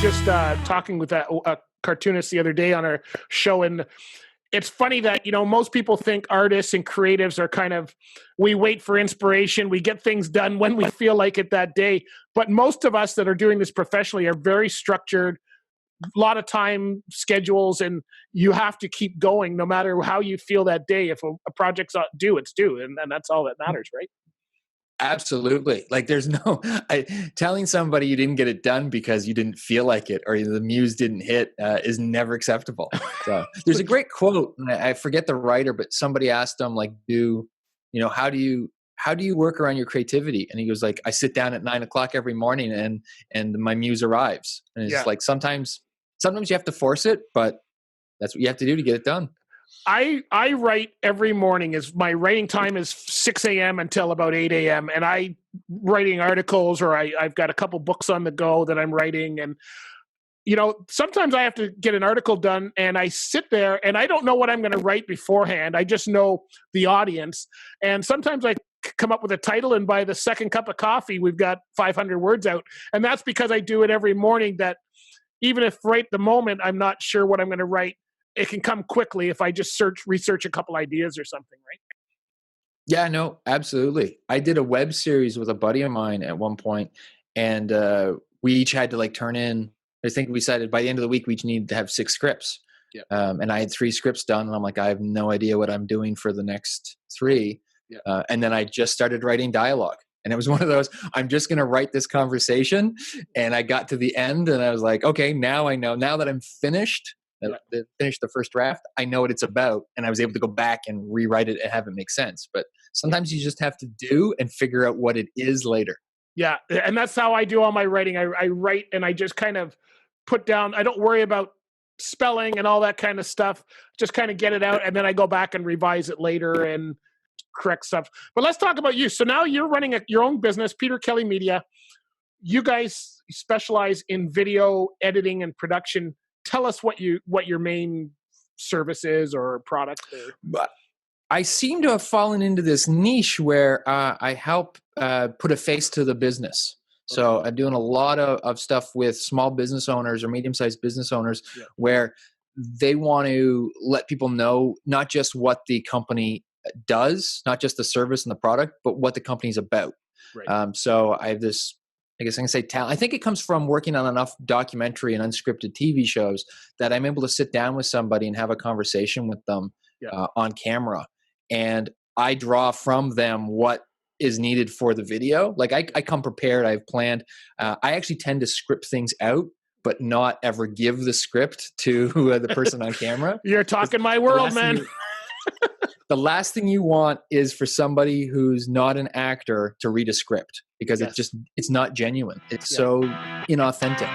just talking with a cartoonist the other day on our show, and it's funny that, most people think artists and creatives are kind of, we wait for inspiration, we get things done when we feel like it that day. But most of us that are doing this professionally are very structured, a lot of time schedules, and you have to keep going no matter how you feel that day. If a project's due, it's due, and that's all that matters, right? Absolutely. Like there's telling somebody you didn't get it done because you didn't feel like it or the muse didn't hit is never acceptable. So there's a great quote, and I forget the writer, but somebody asked him like, how do you work around your creativity? And he goes like, I sit down at 9 o'clock every morning and my muse arrives. And it's like, sometimes you have to force it, but that's what you have to do to get it done. I write every morning. My writing time is 6 a.m. until about 8 a.m. And I writing articles, or I've got a couple books on the go that I'm writing. And, sometimes I have to get an article done and I sit there and I don't know what I'm going to write beforehand. I just know the audience. And sometimes I come up with a title, and by the second cup of coffee, we've got 500 words out. And that's because I do it every morning, that even if right the moment I'm not sure what I'm going to write, it can come quickly if I just research a couple ideas or something, right? Yeah, no, absolutely. I did a web series with a buddy of mine at one point, and we each had to turn in, I think we decided by the end of the week, we each needed to have 6 scripts. Yeah. And I had 3 scripts done, and I'm like, I have no idea what I'm doing for the next 3. Yeah. And then I just started writing dialogue. And it was one of those, I'm just going to write this conversation. And I got to the end and I was like, okay, now I know, now that I'm finished, finish the first draft, I know what it's about, and I was able to go back and rewrite it and have it make sense. But sometimes you just have to do and figure out what it is later. Yeah, and that's how I do all my writing. I write and I just kind of put down, I don't worry about spelling and all that kind of stuff, just kind of get it out, and then I go back and revise it later and correct stuff. But let's talk about you. So now you're running your own business, Peter Kelly Media. You guys specialize in video editing and production. Tell us what your main service is or product. But I seem to have fallen into this niche where I help put a face to the business. So I'm doing a lot of stuff with small business owners or medium-sized business owners where they want to let people know not just what the company does, not just the service and the product, but what the company's about. Right. So I have this, I guess I can say talent. I think it comes from working on enough documentary and unscripted TV shows that I'm able to sit down with somebody and have a conversation with them on camera. And I draw from them what is needed for the video. Like I come prepared. I've planned. I actually tend to script things out, but not ever give the script to the person on camera. You're talking my world, man. The last thing you want is for somebody who's not an actor to read a script, because it's not genuine. It's so inauthentic.